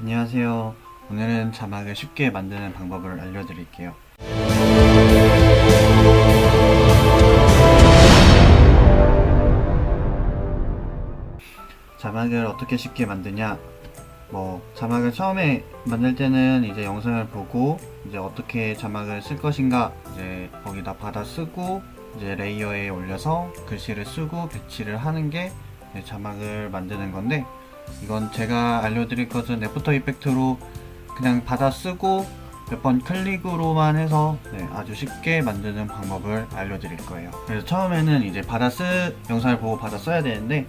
안녕하세요. 오늘은 자막을 쉽게 만드는 방법을 알려드릴게요. 자막을 어떻게 쉽게 만드냐? 자막을 처음에 만들 때는 이제 영상을 보고 이제 어떻게 자막을 쓸 것인가 이제 거기다 받아 쓰고 이제 레이어에 올려서 글씨를 쓰고 배치를 하는 게 자막을 만드는 건데, 이건 제가 알려드릴 것은 애프터 이펙트로 그냥 받아 쓰고 몇 번 클릭으로만 해서 아주 쉽게 만드는 방법을 알려드릴 거예요. 그래서 처음에는 이제 영상을 보고 받아 써야 되는데,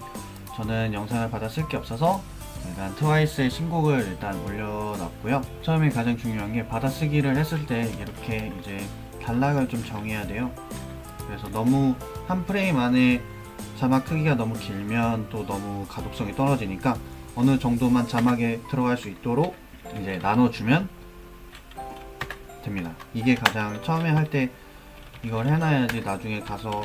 저는 영상을 받아 쓸 게 없어서 일단 트와이스의 신곡을 일단 올려놨고요. 처음에 가장 중요한 게 받아쓰기를 했을 때 이렇게 이제 단락을 좀 정해야 돼요. 그래서 너무 한 프레임 안에 자막 크기가 너무 길면 또 너무 가독성이 떨어지니까 어느 정도만 자막에 들어갈 수 있도록 이제 나눠주면 됩니다. 이게 가장 처음에 할 때 이걸 해놔야지 나중에 가서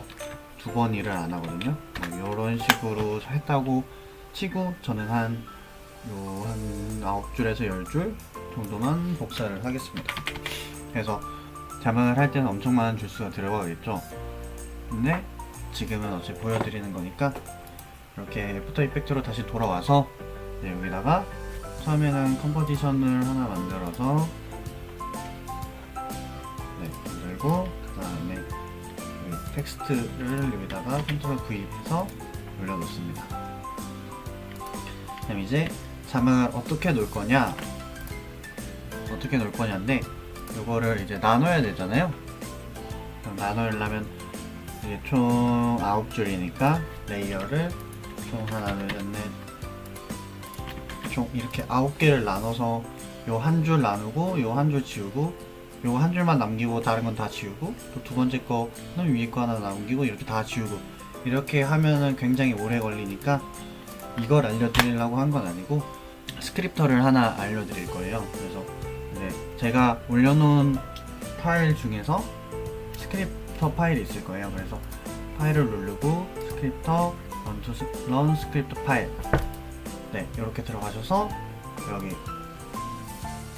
두 번 일을 안 하거든요. 이런 식으로 했다고 치고 저는 한 9줄에서 10줄 정도만 복사를 하겠습니다. 그래서 자막을 할 때는 엄청 많은 줄수가 들어가겠죠. 근데 지금은 어차피 보여드리는 거니까 이렇게 애프터 이펙트로 다시 돌아와서 여기다가 처음에는 컴포지션을 하나 만들어서 만들고, 그 다음에 텍스트를 여기다가 컨트롤 V해서 올려놓습니다. 그럼 이제 자막을 어떻게 놓을 거냐인데, 이거를 이제 나눠야 되잖아요. 그럼 나누려면 이게 총 9줄이니까 레이어를 총 하나, 둘, 셋, 넷, 총 이렇게 9개를 나눠서 요 한 줄 나누고 요 한 줄 지우고 요 한 줄만 남기고 다른 건 다 지우고, 또 두 번째 거는 위에 거 하나 남기고 이렇게 다 지우고, 이렇게 하면은 굉장히 오래 걸리니까 이걸 알려드리려고 한 건 아니고 스크립터를 하나 알려드릴 거예요. 그래서 제가 올려놓은 파일 중에서 스크립터 파일이 있을 거예요. 그래서 파일을 누르고 스크립터 런 스크립트 파일 이렇게 들어가셔서 여기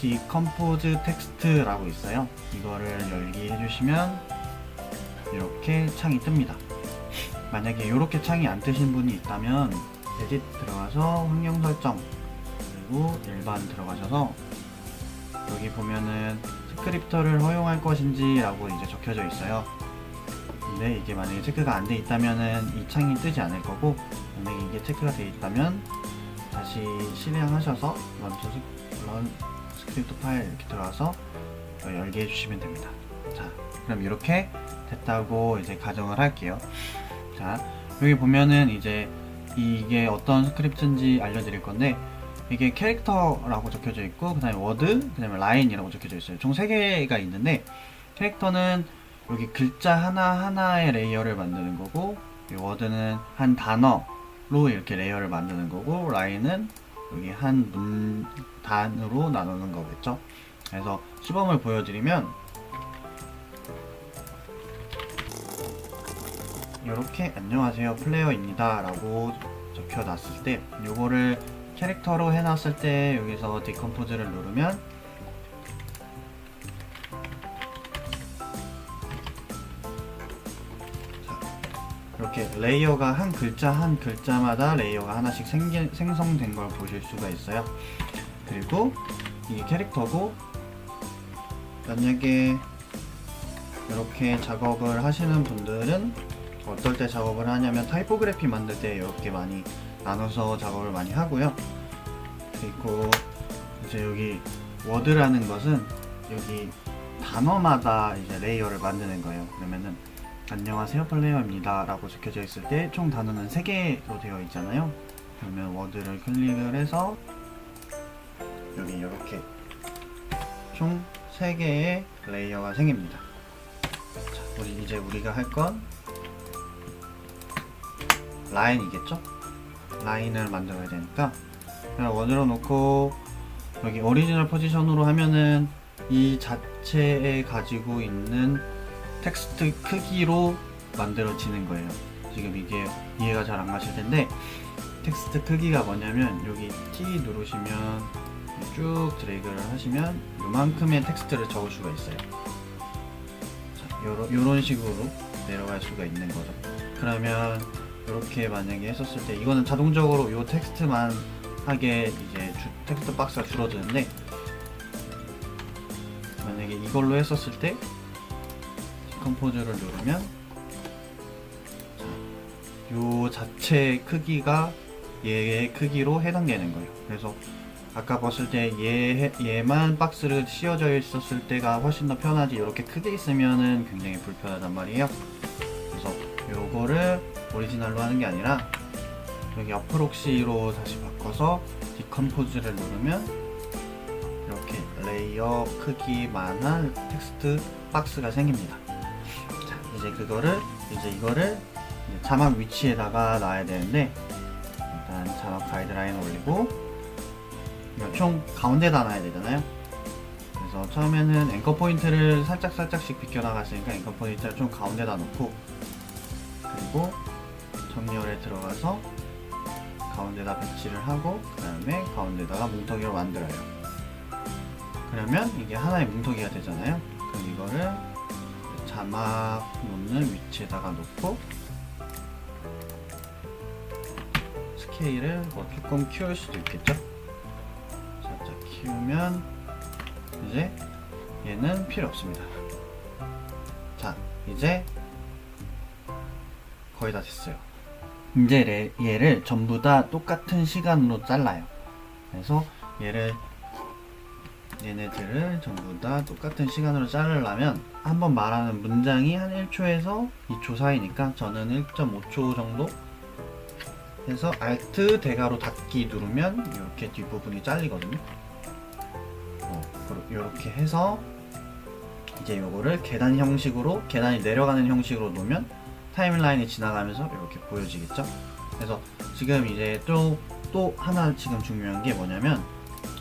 decompose text라고 있어요. 이거를 열기 해주시면 이렇게 창이 뜹니다. 만약에 이렇게 창이 안 뜨신 분이 있다면 에딧 들어가서 환경 설정 그리고 일반 들어가셔서 여기 보면은 스크립터를 허용할 것인지 라고 이제 적혀져 있어요. 근데 이게 만약에 체크가 안 돼 있다면은 이 창이 뜨지 않을 거고, 만약에 이게 체크가 돼 있다면 다시 실행하셔서 런 스크립트 파일 이렇게 들어가서 열게 해주시면 됩니다. 자, 그럼 이렇게 됐다고 이제 가정을 할게요. 자, 여기 보면은 이제 이게 어떤 스크립트인지 알려드릴 건데, 이게 캐릭터라고 적혀져 있고, 그 다음에 워드, 그 다음에 라인이라고 적혀져 있어요. 총 3개가 있는데, 캐릭터는 여기 글자 하나하나의 레이어를 만드는 거고, 이 워드는 한 단어로 이렇게 레이어를 만드는 거고, 라인은 여기 한 문단으로 나누는 거겠죠. 그래서 시범을 보여드리면 이렇게 안녕하세요 플레이어입니다 라고 적혀놨을 때, 요거를 캐릭터로 해놨을 때 여기서 디컴포즈를 누르면 이렇게 레이어가 한 글자 한 글자마다 레이어가 하나씩 생성된 걸 보실 수가 있어요. 그리고 이게 캐릭터고, 만약에 이렇게 작업을 하시는 분들은 어떨 때 작업을 하냐면 타이포그래피 만들 때 이렇게 많이 나눠서 작업을 많이 하고요. 그리고 이제 여기 워드라는 것은 여기 단어마다 이제 레이어를 만드는 거예요. 그러면은 안녕하세요 플레이어입니다 라고 적혀져 있을 때 총 단어는 3개로 되어 있잖아요. 그러면 워드를 클릭을 해서 여기 이렇게 총 3개의 레이어가 생깁니다. 자, 이제 우리가 할 건 라인이겠죠? 라인을 만들어야 되니까 그냥 원으로 놓고, 여기 오리지널 포지션으로 하면은 이 자체에 가지고 있는 텍스트 크기로 만들어지는 거예요. 지금 이게 이해가 잘 안 가실 텐데, 텍스트 크기가 뭐냐면 여기 T 누르시면 쭉 드래그를 하시면 요만큼의 텍스트를 적을 수가 있어요. 자, 요런 식으로 내려갈 수가 있는 거죠. 그러면 이렇게 만약에 했었을 때 이거는 자동적으로 요 텍스트만 하게 이제 텍스트 박스가 줄어드는데, 만약에 이걸로 했었을 때 디컴포즈를 누르면 자, 요 자체 크기가 얘의 크기로 해당되는 거예요. 그래서 아까 봤을 때 얘만 박스를 씌워져 있었을 때가 훨씬 더 편하지, 이렇게 크게 있으면은 굉장히 불편하단 말이에요. 그래서 요거를 오리지널로 하는 게 아니라 여기 어프록시로 다시 바꿔서 디컴포즈를 누르면 이렇게 레이어 크기만한 텍스트 박스가 생깁니다. 자, 이제 이거를 이제 자막 위치에다가 놔야 되는데, 일단 자막 가이드라인 올리고 총 가운데다 놔야 되잖아요. 그래서 처음에는 앵커 포인트를 살짝씩 비껴나갔으니까 앵커 포인트를 좀 가운데다 놓고, 그리고 정렬에 들어가서 가운데다 배치를 하고, 그 다음에 가운데다가 뭉텅이로 만들어요. 그러면 이게 하나의 뭉텅이가 되잖아요. 그럼 이거를 자막 놓는 위치에다가 놓고 스케일을 뭐 조금 키울 수도 있겠죠. 살짝 키우면 이제 얘는 필요 없습니다. 자, 이제 거의 다 됐어요. 이제 얘를 전부 다 똑같은 시간으로 잘라요. 그래서 얘네들을 전부 다 똑같은 시간으로 자르려면 한번 말하는 문장이 한 1초에서 2초 사이니까 저는 1.5초 정도 해서 Alt 대괄호 닫기 누르면 이렇게 뒷부분이 잘리거든요. 이렇게 해서 이제 요거를 계단 형식으로, 계단이 내려가는 형식으로 놓으면 타임라인이 지나가면서 이렇게 보여지겠죠. 그래서 지금 이제 또 하나 지금 중요한 게 뭐냐면,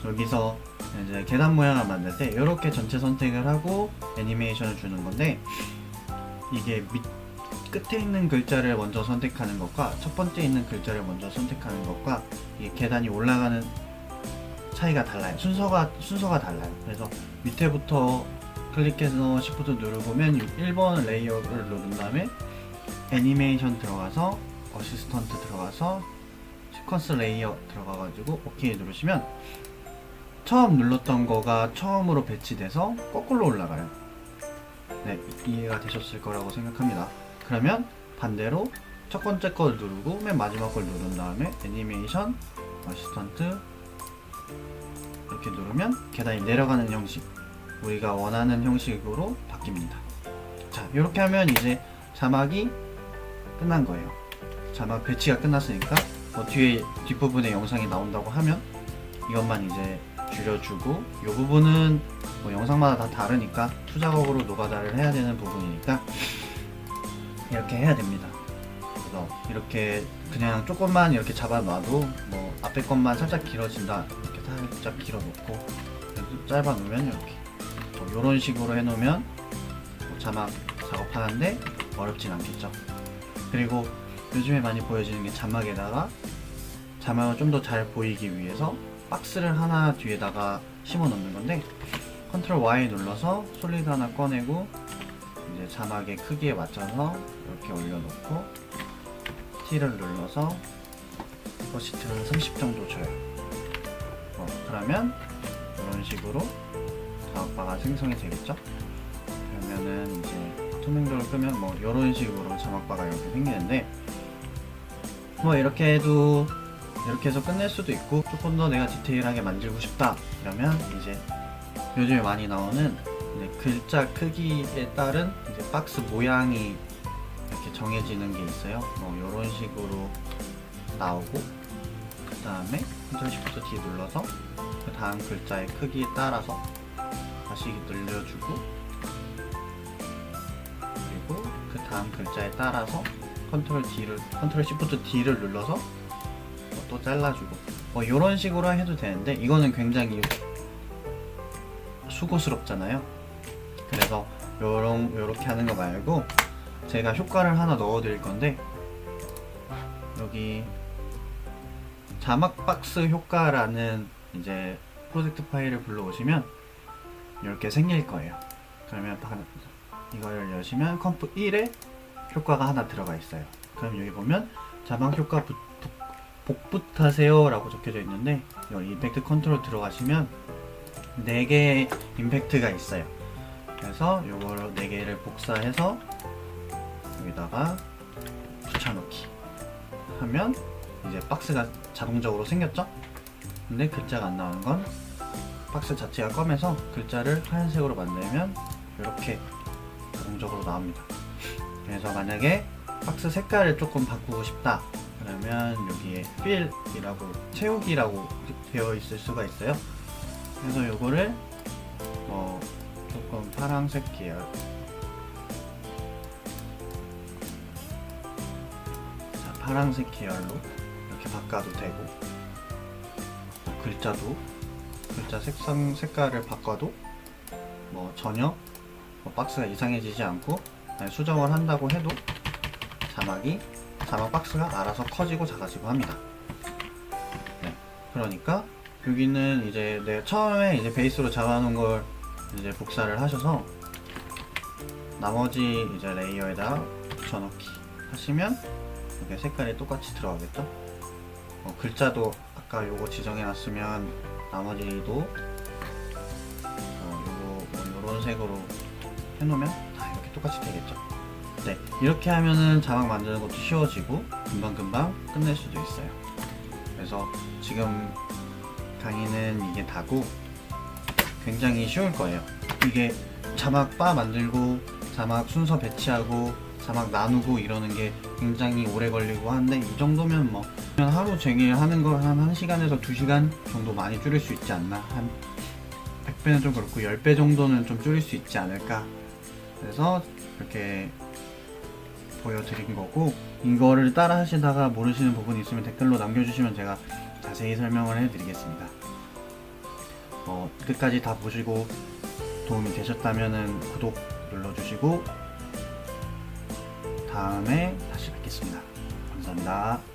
여기서 이제 계단 모양을 만들 때 이렇게 전체 선택을 하고 애니메이션을 주는 건데, 이게 끝에 있는 글자를 먼저 선택하는 것과 첫 번째 있는 글자를 먼저 선택하는 것과 이게 계단이 올라가는 차이가 달라요. 순서가 달라요. 그래서 밑에부터 클릭해서 Shift 누르보면 1번 레이어를 누른 다음에 애니메이션 들어가서 어시스턴트 들어가서 시퀀스 레이어 들어가가지고 OK 누르시면 처음 눌렀던 거가 처음으로 배치돼서 거꾸로 올라가요. 네, 이해가 되셨을 거라고 생각합니다. 그러면 반대로 첫 번째 걸 누르고 맨 마지막 걸 누른 다음에 애니메이션 어시스턴트 이렇게 누르면 계단이 내려가는 형식, 우리가 원하는 형식으로 바뀝니다. 자, 이렇게 하면 이제 자막이 끝난 거예요. 자막 배치가 끝났으니까 뭐 뒤에 뒷부분에 영상이 나온다고 하면 이것만 이제 줄여주고, 이 부분은 뭐 영상마다 다 다르니까 투작업으로 노가다를 해야 되는 부분이니까 이렇게 해야 됩니다. 그래서 이렇게 그냥 조금만 이렇게 잡아놔도 뭐 앞에 것만 살짝 길어진다 이렇게 살짝 길어놓고 짧아 놓으면 이렇게 이런 식으로 해놓으면 뭐 자막 작업하는데 어렵진 않겠죠. 그리고 요즘에 많이 보여지는 게 자막에다가 자막을 좀 더 잘 보이기 위해서 박스를 하나 뒤에다가 심어 놓는 건데, 컨트롤 Y 눌러서 솔리드 하나 꺼내고 이제 자막의 크기에 맞춰서 이렇게 올려놓고 T를 눌러서 오퍼시티를 30 정도 줘요. 그러면 이런 식으로 자막바가 생성이 되겠죠. 그러면은 이제 투명도를 끄면 뭐 이런 식으로 자막바가 이렇게 생기는데, 뭐 이렇게 해도 이렇게 해서 끝낼 수도 있고, 조금 더 내가 디테일하게 만들고 싶다 이러면 이제 요즘에 많이 나오는 글자 크기에 따른 이제 박스 모양이 이렇게 정해지는 게 있어요. 뭐 이런 식으로 나오고, 그 다음에 Ctrl Shift D 눌러서 그 다음 글자의 크기에 따라서 다시 늘려주고, 그리고 그 다음 글자에 따라서 Ctrl Shift D를 눌러서 또 잘라주고, 뭐 이런 식으로 해도 되는데 이거는 굉장히 수고스럽잖아요. 그래서 요렇게 하는 거 말고 제가 효과를 하나 넣어 드릴 건데, 여기 자막 박스 효과라는 이제 프로젝트 파일을 불러오시면 이렇게 생길 거예요. 그러면 이걸 여시면 컴프 1에 효과가 하나 들어가 있어요. 그럼 여기 보면 자막 효과 복붙하세요 라고 적혀져 있는데, 여기 임팩트 컨트롤 들어가시면 4개의 임팩트가 있어요. 그래서 요걸 4개를 복사해서 여기다가 붙여넣기 하면 이제 박스가 자동적으로 생겼죠? 근데 글자가 안 나오는 건 박스 자체가 검해서 글자를 하얀색으로 만들면 이렇게 자동적으로 나옵니다. 그래서 만약에 박스 색깔을 조금 바꾸고 싶다 그러면 여기에 fill이라고, 채우기라고 되어 있을 수가 있어요. 그래서 요거를 조금 파란색 계열, 자, 파란색 계열로 이렇게 바꿔도 되고, 글자도 글자 색깔을 바꿔도 전혀 박스가 이상해지지 않고, 수정을 한다고 해도 자막 박스가 알아서 커지고 작아지고 합니다. 네, 그러니까 여기는 이제 내가 처음에 이제 베이스로 잡아놓은 걸 이제 복사를 하셔서 나머지 이제 레이어에다 붙여넣기 하시면 이게 색깔이 똑같이 들어가겠죠. 글자도 아까 요거 지정해놨으면 나머지도 요런 색으로 해놓으면 다 이렇게 똑같이 되겠죠. 네, 이렇게 하면은 자막 만드는 것도 쉬워지고 금방금방 끝낼 수도 있어요. 그래서 지금 강의는 이게 다고 굉장히 쉬울 거예요. 이게 자막 바 만들고 자막 순서 배치하고 자막 나누고 이러는 게 굉장히 오래 걸리고 하는데, 이 정도면 하루 종일 하는 걸 한 1시간에서 2시간 정도 많이 줄일 수 있지 않나. 한 100배는 좀 그렇고 10배 정도는 좀 줄일 수 있지 않을까. 그래서 이렇게 보여드린 거고, 이거를 따라 하시다가 모르시는 부분이 있으면 댓글로 남겨주시면 제가 자세히 설명을 해드리겠습니다. 끝까지 다 보시고 도움이 되셨다면 구독 눌러주시고 다음에 다시 뵙겠습니다. 감사합니다.